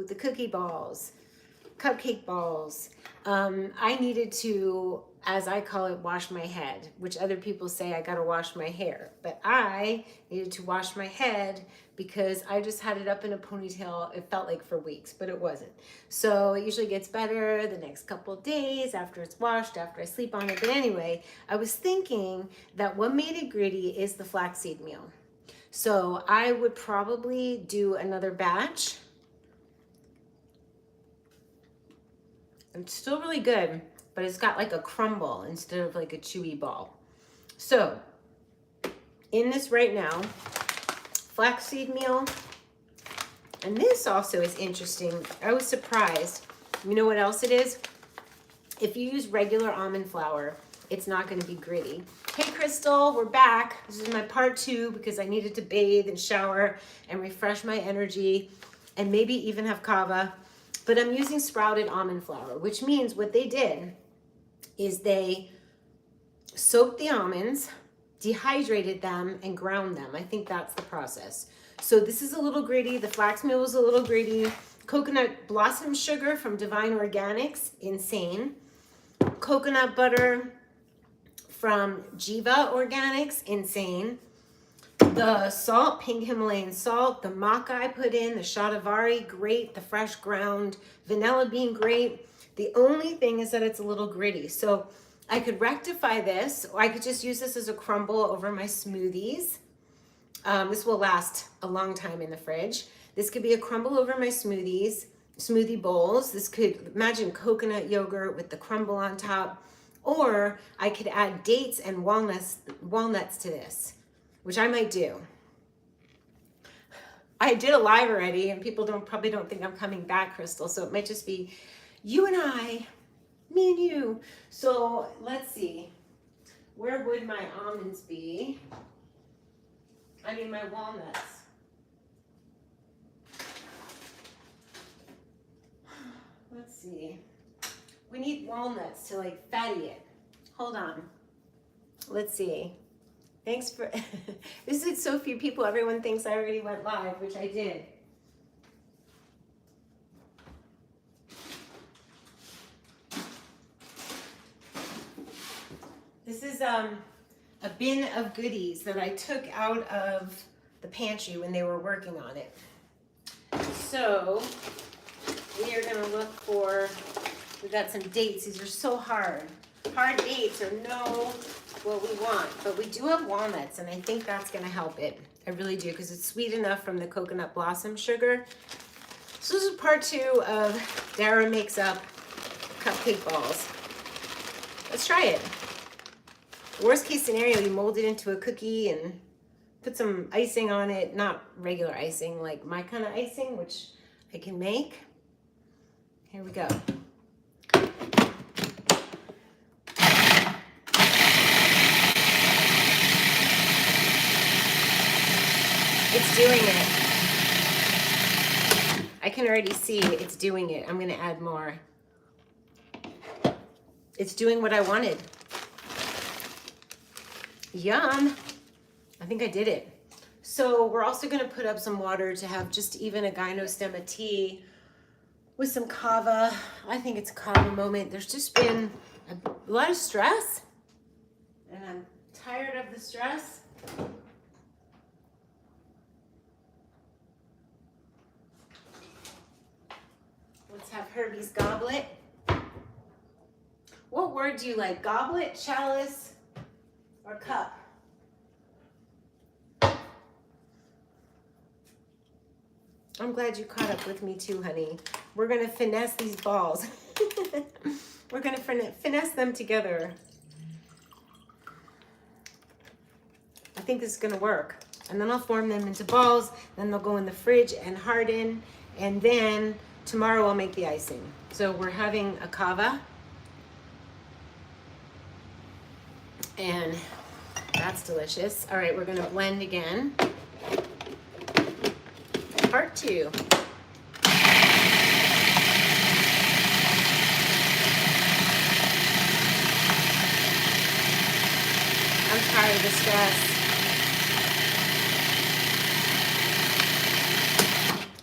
do the cookie balls, cupcake balls. I needed to, as I call it, wash my head, which other people say I gotta wash my hair. But I needed to wash my head because I just had it up in a ponytail. It felt like for weeks, but it wasn't. So it usually gets better the next couple of days after it's washed, after I sleep on it. But anyway, I was thinking that what made it gritty is the flaxseed meal. So I would probably do another batch. It's still really good, but it's got like a crumble instead of like a chewy ball. So in this right now, flaxseed meal. And this also is interesting. I was surprised. You know what else it is? If you use regular almond flour, it's not going to be gritty. Hey Crystal, we're back. This is my part 2 because I needed to bathe and shower and refresh my energy and maybe even have kava. But I'm using sprouted almond flour, which means what they did is they soaked the almonds, dehydrated them, and ground them. I think that's the process. So this is a little gritty. The flax meal was a little gritty. Coconut blossom sugar from Divine Organics, insane. Coconut butter from Jiva Organics, insane. The salt, pink Himalayan salt, the maca I put in, the shatavari, great. The fresh ground vanilla bean, great. The only thing is that it's a little gritty. So I could rectify this, or I could just use this as a crumble over my smoothies. This will last a long time in the fridge. This could be a crumble over my smoothies, smoothie bowls. This could, imagine coconut yogurt with the crumble on top. Or I could add dates and walnuts to this, which I might do. I did a live already, and people probably don't think I'm coming back, Crystal, so it might just be you and I, me and you. So let's see, where would my almonds be? I mean my walnuts. Let's see, we need walnuts to like fatty it. Hold on, let's see. Thanks for, this is so few people. Everyone thinks I already went live, which I did. This is a bin of goodies that I took out of the pantry when they were working on it. So we are gonna look for, we got some dates. These are so hard. Hard dates are no what we want, but we do have walnuts, and I think that's gonna help it. I really do, because it's sweet enough from the coconut blossom sugar. So this is part 2 of Dara makes up cupcake balls. Let's try it. Worst case scenario, you mold it into a cookie and put some icing on it, not regular icing, like my kind of icing, which I can make. Here we go. It's doing it. I can already see it's doing it. I'm gonna add more. It's doing what I wanted. Yum. I think I did it. So we're also gonna put up some water to have just even a gynostemma tea with some kava. I think it's a kava moment. There's just been a lot of stress, and I'm tired of the stress. Let's have Herbie's goblet. What word do you like? Goblet, chalice, or cup? I'm glad you caught up with me too, honey. We're gonna finesse these balls. We're gonna finesse them together. I think this is gonna work. And then I'll form them into balls, then they'll go in the fridge and harden, and then tomorrow I'll make the icing. So we're having a kava, and that's delicious. All right, we're gonna blend again. Part 2. I'm tired of the stress.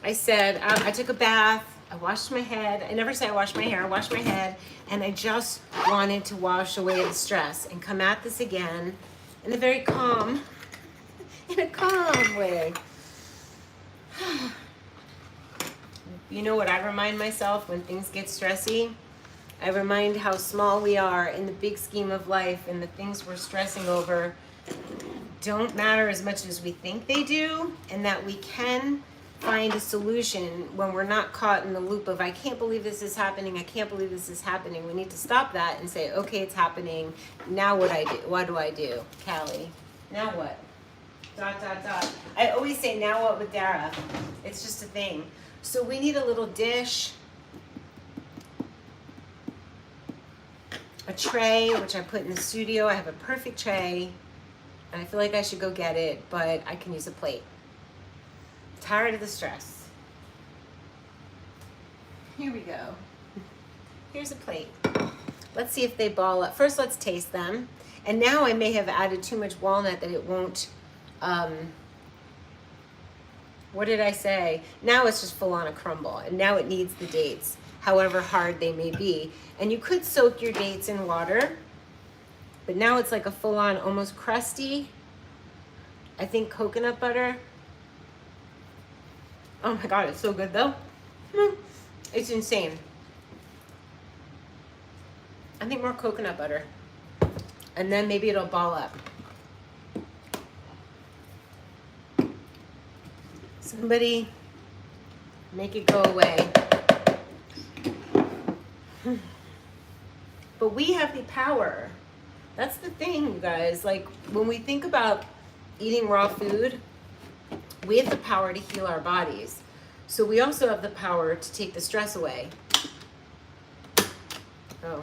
I I said, I took a bath, I washed my head. I never say I wash my hair, I wash my head, and I just wanted to wash away the stress and come at this again in a very calm, in a calm way. You know what I remind myself when things get stressy? I remind how small we are in the big scheme of life, and the things we're stressing over don't matter as much as we think they do, and that we can find a solution when we're not caught in the loop of, I can't believe this is happening, I can't believe this is happening. We need to stop that and say, okay, it's happening. Now what do I do, Callie? Now what? ... I always say, now what with Dara? It's just a thing. So we need a little dish, a tray, which I put in the studio. I have a perfect tray, and I feel like I should go get it, but I can use a plate. Tired of the stress. Here we go. Here's a plate. Let's see if they ball up. First, let's taste them. And now I may have added too much walnut that it won't, what did I say? Now it's just full on a crumble, and now it needs the dates, however hard they may be. And you could soak your dates in water, but now it's like a full on, almost crusty, I think, coconut butter. Oh my God, it's so good though. It's insane. I think more coconut butter. And then maybe it'll ball up. Somebody make it go away. But we have the power. That's the thing, you guys. Like, when we think about eating raw food, we have the power to heal our bodies. So we also have the power to take the stress away. Oh.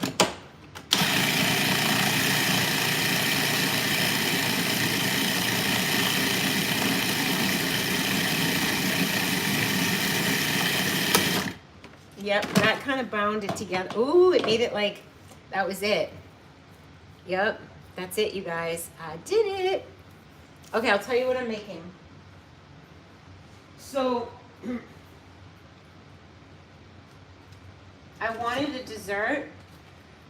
Yep, that kind of bound it together. Ooh, it made it like, that was it. Yep, that's it, you guys. I did it. Okay, I'll tell you what I'm making. So, I wanted a dessert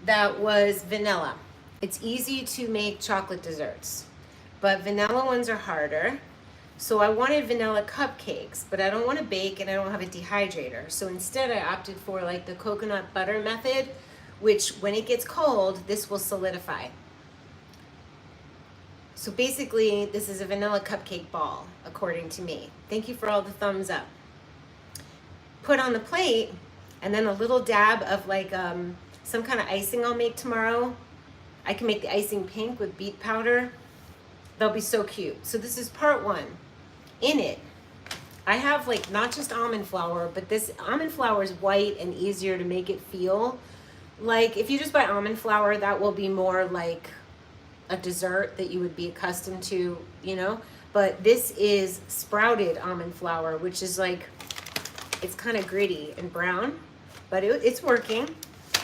that was vanilla. It's easy to make chocolate desserts, but vanilla ones are harder. So I wanted vanilla cupcakes, but I don't want to bake and I don't have a dehydrator. So instead I opted for like the coconut butter method, which when it gets cold, this will solidify. So basically this is a vanilla cupcake ball, according to me. Thank you for all the thumbs up. Put on the plate, and then a little dab of like some kind of icing I'll make tomorrow. I can make the icing pink with beet powder. They'll be so cute. So this is part one. In it, I have like not just almond flour, but this almond flour is white and easier to make it feel like, if you just buy almond flour, that will be more like a dessert that you would be accustomed to, you know. But this is sprouted almond flour, which is like, it's kind of gritty and brown, but it's working.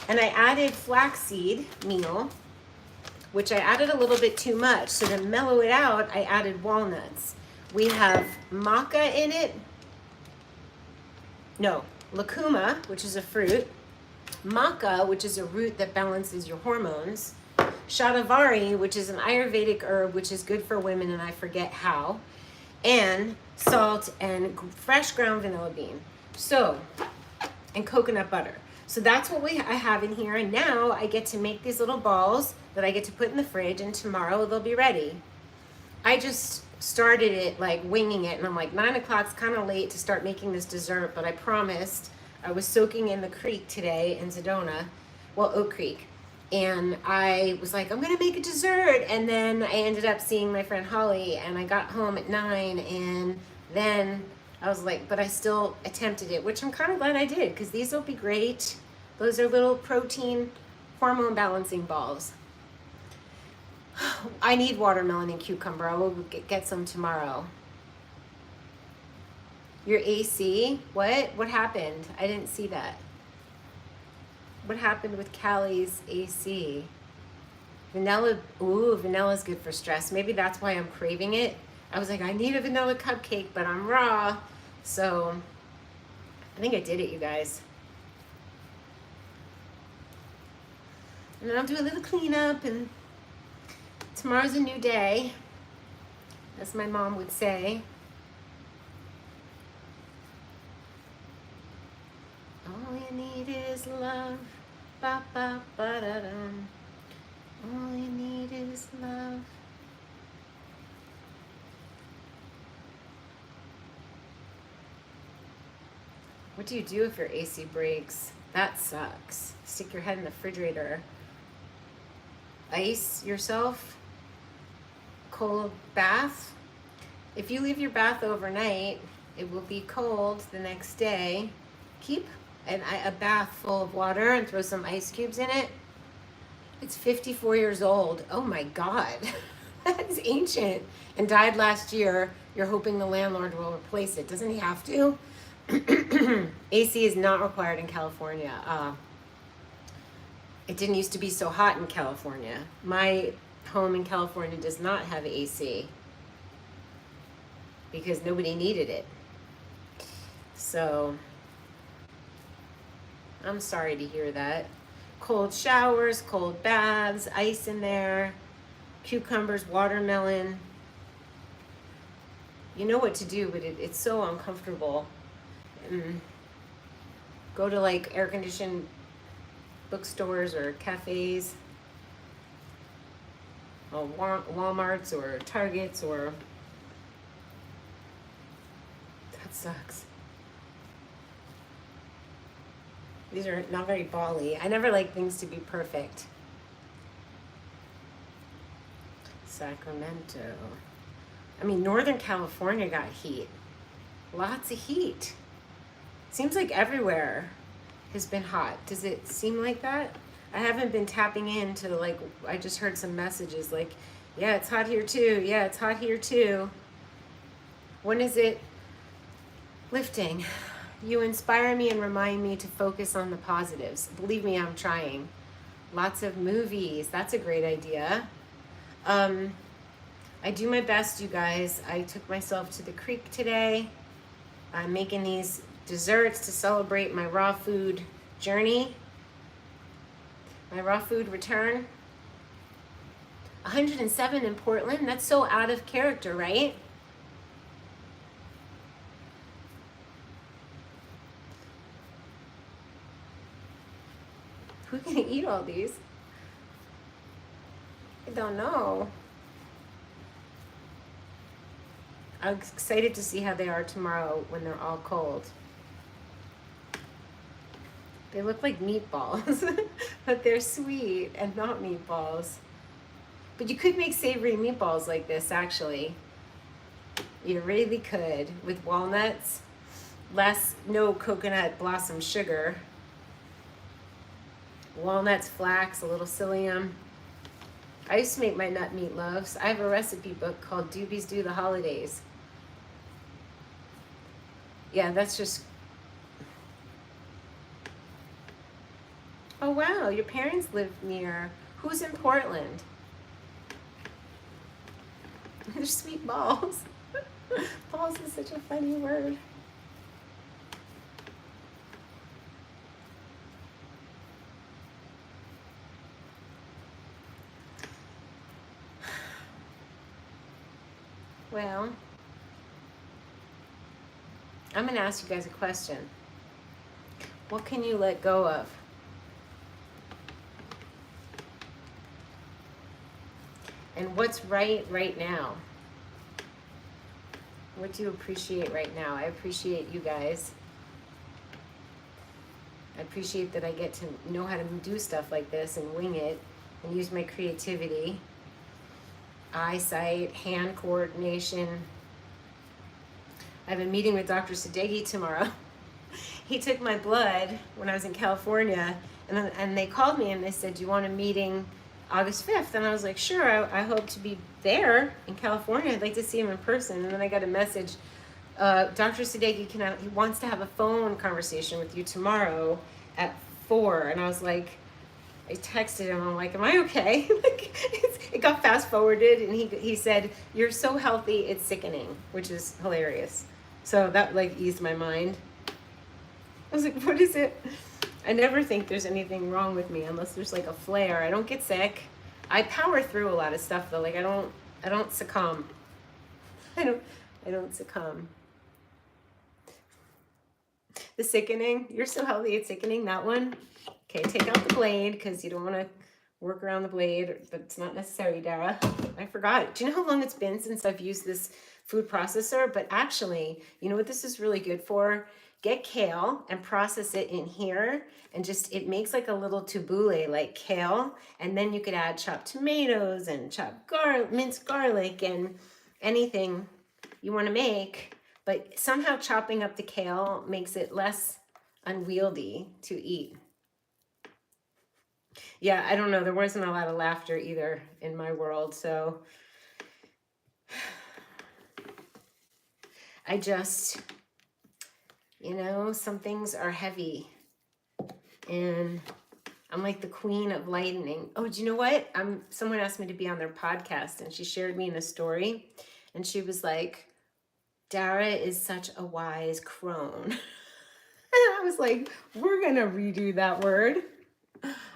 And I added flaxseed meal, which I added a little bit too much. So to mellow it out, I added walnuts. We have maca in it. No, lucuma, which is a fruit. Maca, which is a root that balances your hormones. Shatavari, which is an Ayurvedic herb, which is good for women, and I forget how. And salt and fresh ground vanilla bean. So, and coconut butter. So that's what I have in here. And now I get to make these little balls that I get to put in the fridge, and tomorrow they'll be ready. I just started it like winging it, and I'm like, 9 o'clock's kind of late to start making this dessert, but I promised. I was soaking in the creek today in Sedona, well, Oak Creek, and I was like, I'm gonna make a dessert, and then I ended up seeing my friend Holly, and I got home at 9, and then I was like, but I still attempted it, which I'm kind of glad I did, because these will be great. Those are little protein hormone balancing balls. I need watermelon and cucumber. I will get some tomorrow. Your AC? What happened? I didn't see that. What happened with Callie's AC? Vanilla, ooh, vanilla's good for stress. Maybe that's why I'm craving it. I was like, I need a vanilla cupcake, but I'm raw. So I think I did it, you guys. And then I'll do a little cleanup, and tomorrow's a new day, as my mom would say. All you need is love. Ba ba ba da dum. All you need is love. What do you do if your AC breaks? That sucks. Stick your head in the refrigerator. Ice yourself. Cold bath. If you leave your bath overnight, it will be cold the next day. Keep a bath full of water and throw some ice cubes in it. It's 54 years old. Oh my God. That's ancient. And died last year. You're hoping the landlord will replace it. Doesn't he have to? AC is not required in California. It didn't used to be so hot in California. My home in California does not have AC because nobody needed it. So I'm sorry to hear that. Cold showers, cold baths, ice in there, cucumbers, watermelon. You know what to do, but it's so uncomfortable. Go to like air-conditioned bookstores or cafes, or Walmarts or Targets, or that sucks. These are not very bally. I never like things to be perfect. Sacramento. I mean, Northern California got heat. Lots of heat. Seems like everywhere has been hot. Does it seem like that? I haven't been tapping into, like, I just heard some messages like, yeah, it's hot here too. Yeah, it's hot here too. When is it lifting? You inspire me and remind me to focus on the positives. Believe me, I'm trying. Lots of movies. That's a great idea. I do my best, you guys. I took myself to the creek today. I'm making these desserts to celebrate my raw food journey, my raw food return. 107 in Portland. That's so out of character, right? Who's gonna eat all these? I don't know. I'm excited to see how they are tomorrow when they're all cold. They look like meatballs, but they're sweet and not meatballs. But you could make savory meatballs like this, actually. You really could, with walnuts, no coconut blossom sugar, walnuts, flax, a little psyllium. I used to make my nut meatloaves. I have a recipe book called Doobies Do the Holidays. Yeah, that's just... Oh wow, your parents live near... Who's in Portland? They're sweet balls. Balls is such a funny word. Well, I'm going to ask you guys a question. What can you let go of? And what's right now? What do you appreciate right now? I appreciate you guys. I appreciate that I get to know how to do stuff like this and wing it and use my creativity, eyesight, hand coordination. I have a meeting with Dr. Sadeghi tomorrow. He took my blood when I was in California, and they called me and they said, do you want a meeting August 5th? And I was like, sure, I hope to be there in California. I'd like to see him in person. And then I got a message, Dr. Sadeghi he wants to have a phone conversation with you tomorrow at 4. And I was like, I texted him, I'm like, am I okay? Like, it got fast forwarded, and he said, you're so healthy, it's sickening, which is hilarious. So that like eased my mind. I was like, what is it? I never think there's anything wrong with me unless there's like a flare. I don't get sick. I power through a lot of stuff though. Like I don't succumb. I don't succumb. The sickening. You're so healthy, it's sickening. That one. Okay, take out the blade because you don't want to work around the blade, but it's not necessary, Dara. I forgot. Do you know how long it's been since I've used this food processor? But actually, you know what this is really good for? Get kale and process it in here, and just it makes like a little tabbouleh like kale, and then you could add chopped tomatoes and chopped minced garlic and anything you want to make. But somehow chopping up the kale makes it less unwieldy to eat. Yeah, I don't know. There wasn't a lot of laughter either in my world. So I just, you know, some things are heavy. And I'm like the queen of lightning. Oh, do you know what? Someone asked me to be on their podcast, and she shared me in a story. And she was like, Dara is such a wise crone. And I was like, we're going to redo that word.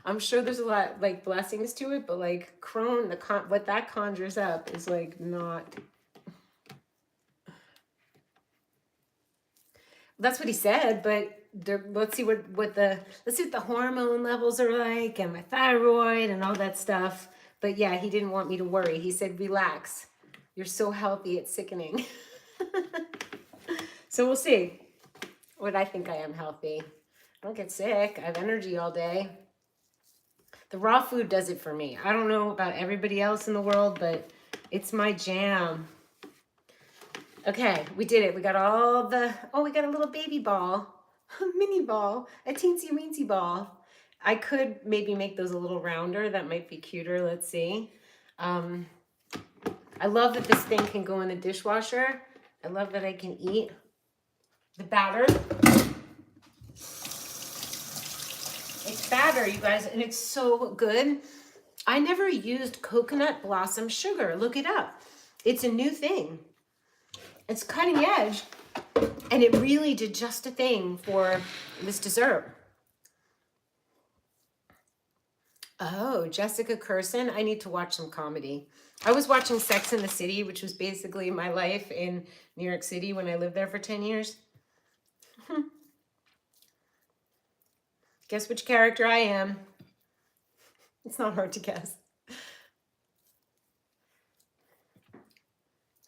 I'm sure there's a lot like blessings to it, but like crone, what that conjures up is like not. That's what he said, but let's see what the hormone levels are like and my thyroid and all that stuff. But yeah, he didn't want me to worry. He said, relax. You're so healthy, it's sickening. So we'll see what I think I am healthy. I don't get sick. I have energy all day. The raw food does it for me. I don't know about everybody else in the world, but it's my jam. Okay, we did it. We got all the, oh, we got a little baby ball, a mini ball, a teensy weensy ball. I could maybe make those a little rounder. That might be cuter. Let's see. I love that this thing can go in the dishwasher. I love that I can eat the batter. It's batter, you guys, and it's so good. I never used coconut blossom sugar. Look it up. It's a new thing. It's cutting edge, and it really did just a thing for this dessert. Oh, Jessica Curson. I need to watch some comedy. I was watching Sex and the City, which was basically my life in New York City when I lived there for 10 years. Guess which character I am? It's not hard to guess.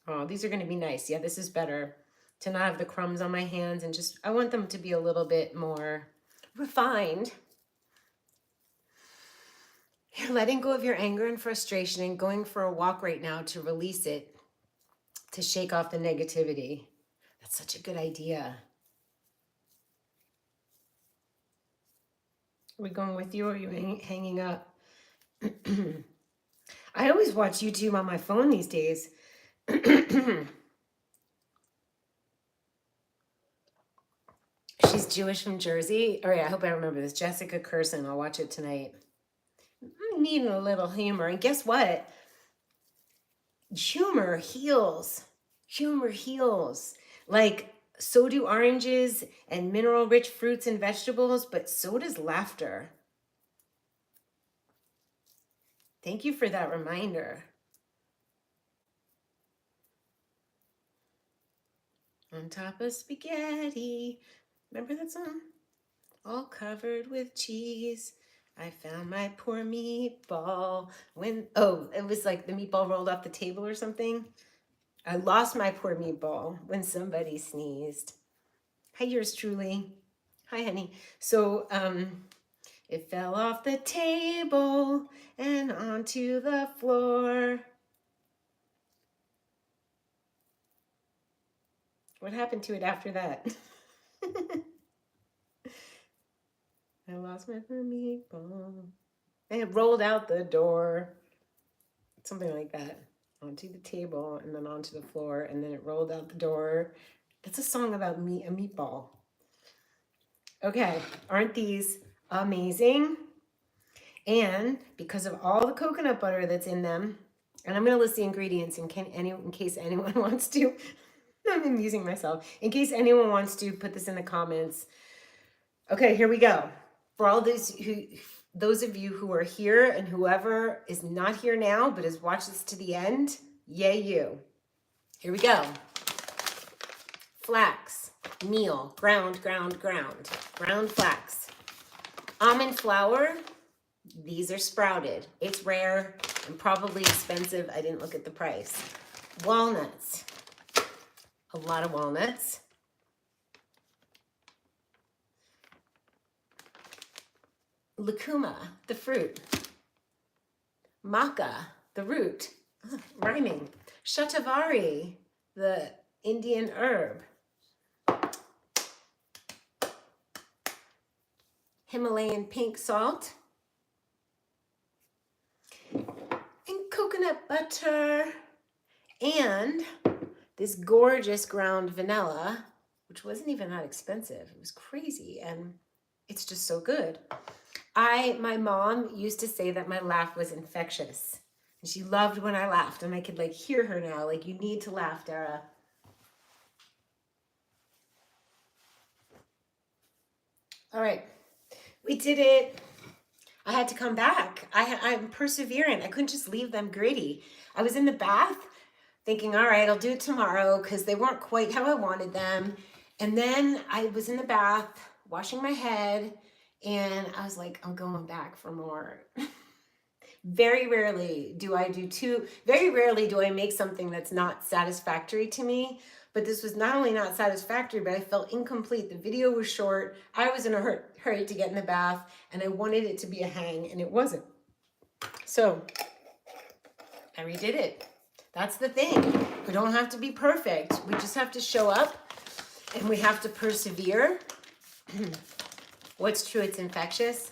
Oh, these are going to be nice. Yeah, this is better to not have the crumbs on my hands, and just, I want them to be a little bit more refined. You're letting go of your anger and frustration and going for a walk right now to release it, to shake off the negativity. That's such a good idea. Are we going with you, or are you hanging up? I always watch YouTube on my phone these days. She's Jewish from Jersey. All right, I hope I remember this. Jessica Curson. I'll watch it tonight. I'm needing a little humor. And guess what? Humor heals. Humor heals. Like, so do oranges and mineral-rich fruits and vegetables, but so does laughter. Thank you for that reminder. On top of spaghetti. Remember that song? All covered with cheese. I found my poor meatball. It was like the meatball rolled off the table or something. I lost my poor meatball when somebody sneezed. Hi, yours truly. Hi, honey. So, it fell off the table and onto the floor. What happened to it after that? I lost my meatball. And it rolled out the door. Something like that. Onto the table and then onto the floor, and then it rolled out the door. That's a song about a meatball. Okay, aren't these amazing? And because of all the coconut butter that's in them, and I'm going to list the ingredients in case anyone wants to. I'm amusing myself. In case anyone wants to put this in the comments. Okay, here we go. For all those of you who are here and whoever is not here now but has watched this to the end, yay you. Here we go. Flax, meal, ground flax. Almond flour, these are sprouted. It's rare and probably expensive. I didn't look at the price. Walnuts, a lot of walnuts. Lucuma, the fruit. Maca, the root. Rhyming. Shatavari, the Indian herb. Himalayan pink salt. And coconut butter. And this gorgeous ground vanilla, which wasn't even that expensive. It was crazy, and it's just so good. My mom used to say that my laugh was infectious. And she loved when I laughed, and I could like hear her now, like, you need to laugh, Dara. All right, we did it. I had to come back. I'm perseverant. I couldn't just leave them gritty. I was in the bath thinking, all right, I'll do it tomorrow because they weren't quite how I wanted them. And then I was in the bath washing my head, and I was like, I'm going back for more. Very rarely do I make something that's not satisfactory to me. But this was not only not satisfactory, but I felt incomplete. The video was short. I was in a hurry to get in the bath, and I wanted it to be a hang, and it wasn't. So I redid it. That's the thing. We don't have to be perfect. We just have to show up, and we have to persevere. What's true? It's infectious.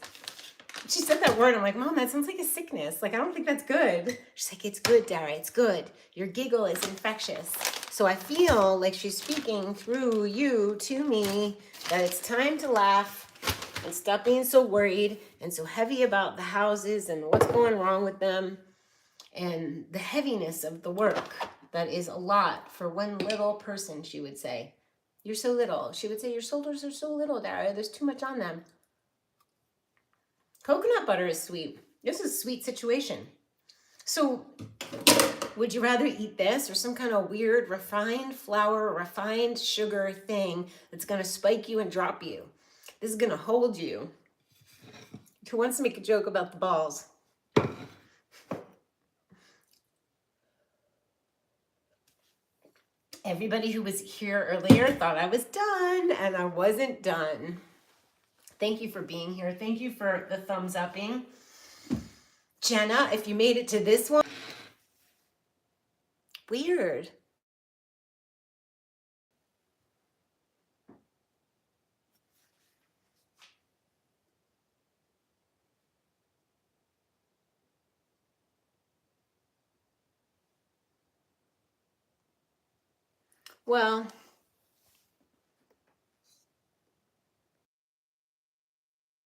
She said that word. I'm like, Mom, that sounds like a sickness. Like, I don't think that's good. She's like, it's good, Dara. It's good. Your giggle is infectious. So I feel like she's speaking through you to me that it's time to laugh and stop being so worried and so heavy about the houses and what's going wrong with them and the heaviness of the work. That is a lot for one little person, she would say. You're so little. She would say, your shoulders are so little, Dara. There's too much on them. Coconut butter is sweet. This is a sweet situation. So would you rather eat this or some kind of weird refined flour, refined sugar thing that's going to spike you and drop you? This is going to hold you. Who wants to make a joke about the balls? Everybody who was here earlier thought I was done, and I wasn't done. Thank you for being here. Thank you for the thumbs upping. Jenna, if you made it to this one, weird. Well,